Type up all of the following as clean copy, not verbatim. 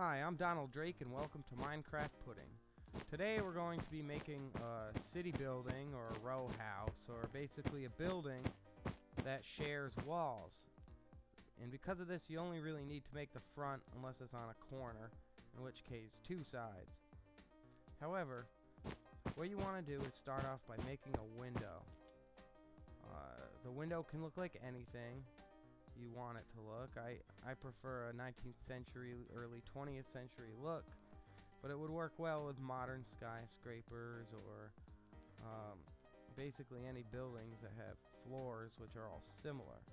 Hi, I'm Donald Drake and welcome to Minecraft Pudding. Today we're going to be making a city building or a row house, or basically a building that shares walls. And because of this, you only really need to make the front unless it's on a corner, in which case two sides. However, what you want to do is start off by making a window. The window can look like anything you want it to look. I prefer a 19th century, early 20th century look, but it would work well with modern skyscrapers or basically any buildings that have floors which are all similar.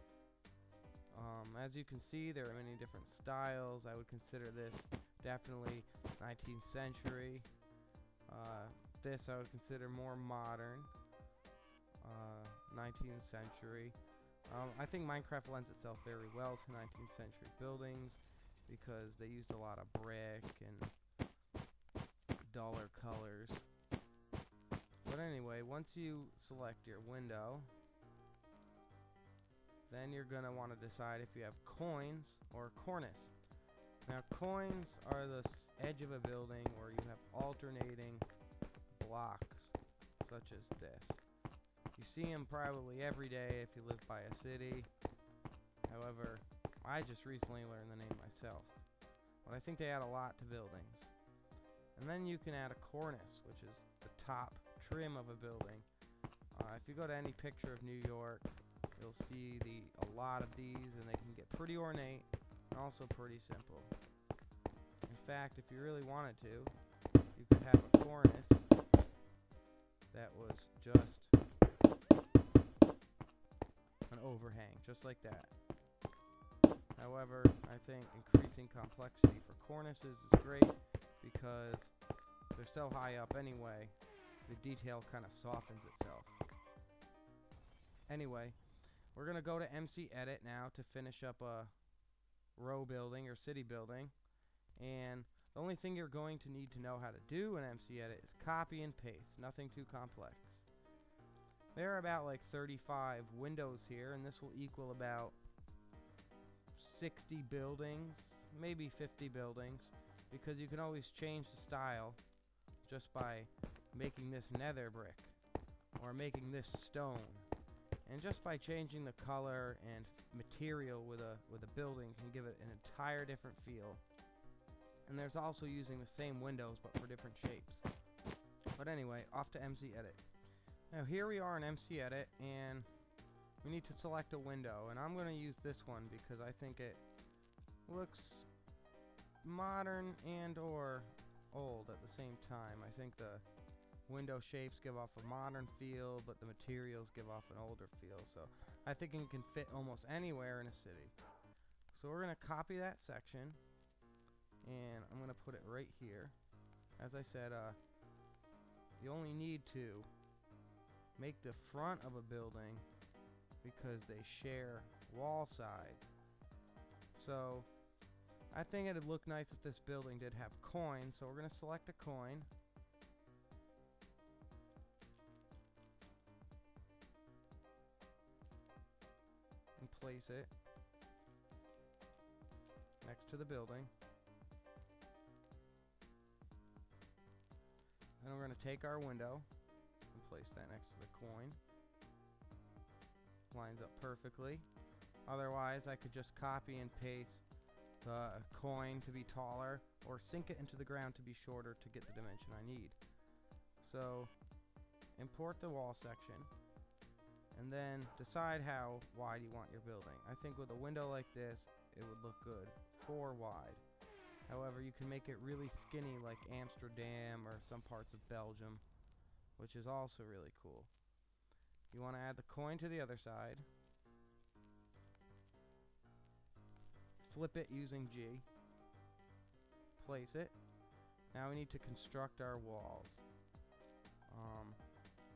As you can see, there are many different styles. I would consider this definitely 19th century. This I would consider more modern, 19th century. I think Minecraft lends itself very well to 19th century buildings because they used a lot of brick and duller colors. But anyway, once you select your window, then you're going to want to decide if you have quoins or cornice. Now, quoins are the edge of a building where you have alternating blocks, such as this. You see them probably every day if you live by a city. However, I just recently learned the name myself. But I think they add a lot to buildings. And then you can add a cornice, which is the top trim of a building. If you go to any picture of New York, you'll see a lot of these, and they can get pretty ornate and also pretty simple. In fact, if you really wanted to, you could have a cornice that was just overhang, just like that. However, I think increasing complexity for cornices is great because they're so high up anyway, the detail kind of softens itself. Anyway, we're going to go to MCEdit now to finish up a row building or city building, and the only thing you're going to need to know how to do in MCEdit is copy and paste, nothing too complex. There are about like 35 windows here, and this will equal about 60 buildings, maybe 50 buildings, because you can always change the style just by making this nether brick or making this stone. And just by changing the color and material with a building can give it an entire different feel. And there's also using the same windows but for different shapes. But anyway, off to MCEdit. Now here we are in MCEdit, and we need to select a window, and I'm going to use this one because I think it looks modern and or old at the same time. I think the window shapes give off a modern feel, but the materials give off an older feel, so I think it can fit almost anywhere in a city. So we're going to copy that section, and I'm going to put it right here. As I said, you only need to make the front of a building because they share wall sides. So I think it'd look nice if this building did have coins, so we're going to select a coin. And place it next to the building. Then we're going to take our window and place that next to the coin. Lines up perfectly. Otherwise, I could just copy and paste the coin to be taller or sink it into the ground to be shorter to get the dimension I need. So import the wall section and then decide how wide you want your building. I think with a window like this, it would look good 4 wide. However, you can make it really skinny like Amsterdam or some parts of Belgium, which is also really cool. You want to add the coin to the other side. Flip it using G. Place it. Now we need to construct our walls.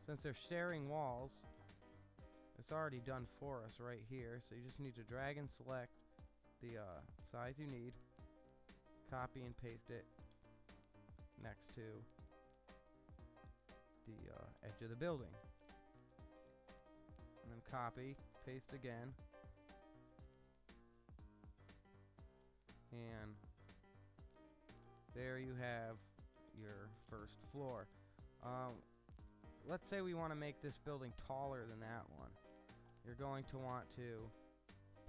Since they're sharing walls, it's already done for us right here, so you just need to drag and select the size you need, copy and paste it next to the edge of the building, and then copy, paste again, and there you have your first floor. Let's say we want to make this building taller than that one. You're going to want to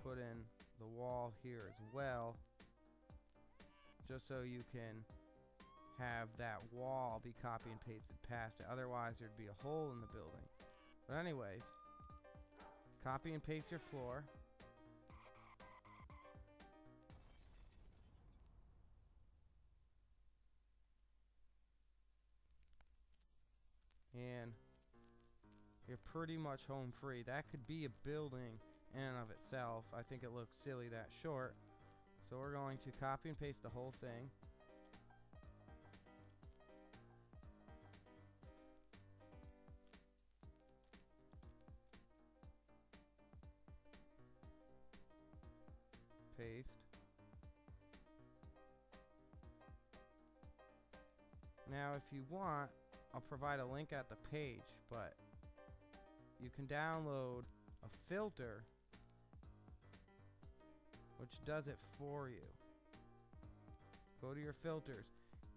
put in the wall here as well, just so you can have that wall be copy and pasted past it. Otherwise there'd be a hole in the building. But anyways, copy and paste your floor. And you're pretty much home free. That could be a building in and of itself. I think it looks silly that short. So we're going to copy and paste the whole thing. Paste. Now if you want, I'll provide a link at the page, but you can download a filter which does it for you. Go to your filters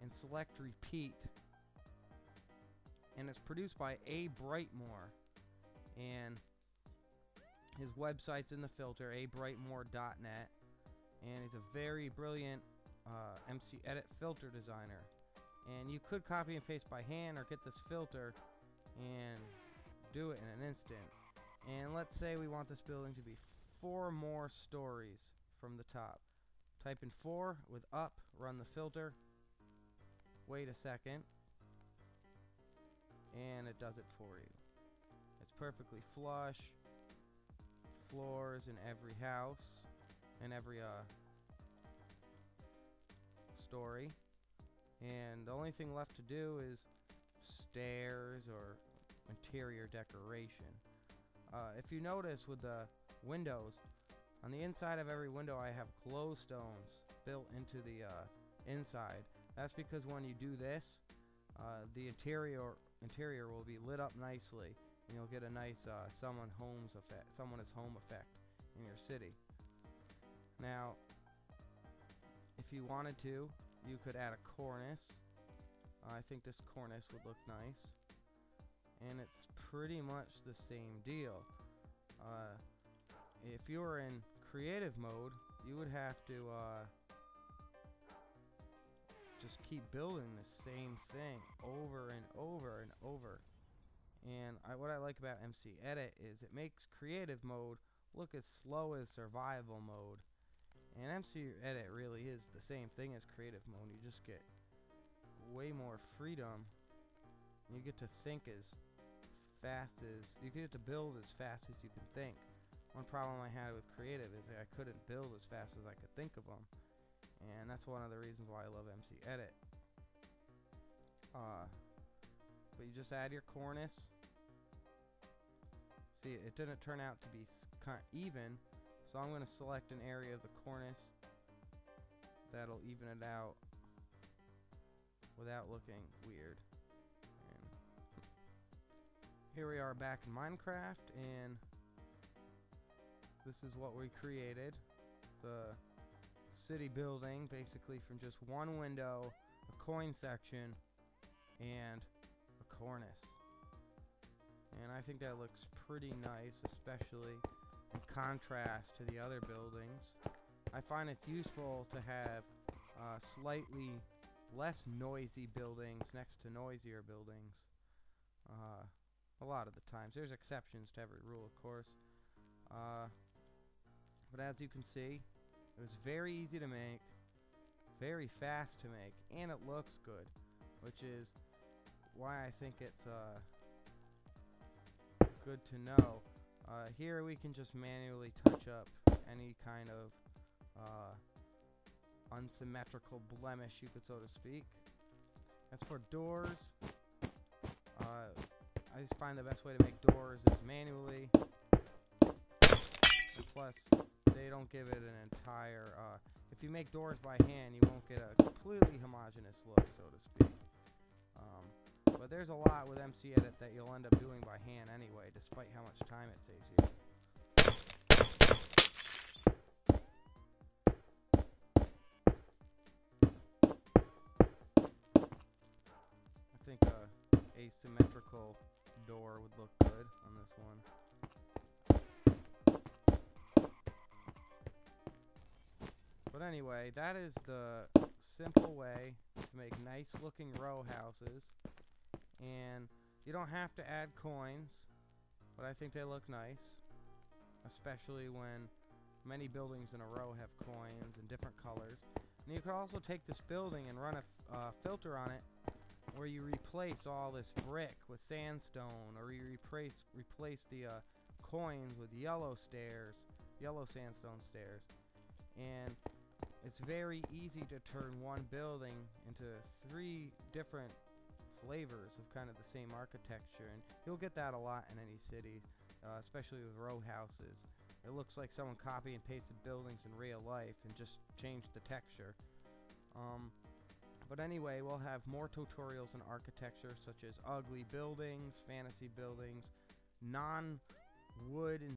and select repeat, and it's produced by Brightmoore, and his website's in the filter, abrightmoore.net, and he's a very brilliant MCEdit filter designer. And you could copy and paste by hand or get this filter and do it in an instant. And let's say we want this building to be 4 more stories from the top. Type in 4 with up, run the filter, wait a second, and it does it for you. It's perfectly flush, floors in every house, in every story. And the only thing left to do is stairs or interior decoration. If you notice with the windows, on the inside of every window I have glowstones built into the inside. That's because when you do this, the interior will be lit up nicely, and you'll get a nice someone is home effect in your city. Now, if you wanted to, you could add a cornice. I think this cornice would look nice. And it's pretty much the same deal. If you were in creative mode, you would have to just keep building the same thing over and over and over. And what I like about MCEdit is it makes creative mode look as slow as survival mode. And MCEdit really is the same thing as creative mode. You just get way more freedom. You get to think as fast as you get to build as fast as you can think. One problem I had with creative is that I couldn't build as fast as I could think of them, and that's one of the reasons why I love MCEdit. But you just add your cornice. See, it didn't turn out to be even. So I'm going to select an area of the cornice that'll even it out without looking weird. And here we are back in Minecraft, and this is what we created. The city building, basically from just one window, a coin section, and a cornice. And I think that looks pretty nice, especially in contrast to the other buildings. I find it's useful to have slightly less noisy buildings next to noisier buildings. A lot of the times. There's exceptions to every rule, of course. But as you can see, it was very easy to make, very fast to make, and it looks good, which is why I think it's good to know. Here we can just manually touch up any kind of unsymmetrical blemish, you could so to speak. As for doors, I just find the best way to make doors is manually. And plus, they don't give it an entire... if you make doors by hand, you won't get a completely homogeneous look, so to speak. But there's a lot with MCEdit that you'll end up doing by hand anyway, despite how much time it saves you. asymmetrical door would look good on this one. But anyway, that is the simple way to make nice looking row houses. And you don't have to add coins, but I think they look nice, especially when many buildings in a row have coins in different colors. And you could also take this building and run a filter on it where you replace all this brick with sandstone, or you replace the coins with yellow sandstone stairs. And it's very easy to turn one building into 3 different flavors of kind of the same architecture, and you'll get that a lot in any city, especially with row houses. It looks like someone copied and pasted buildings in real life and just changed the texture. But anyway, we'll have more tutorials in architecture, such as ugly buildings, fantasy buildings, non-wood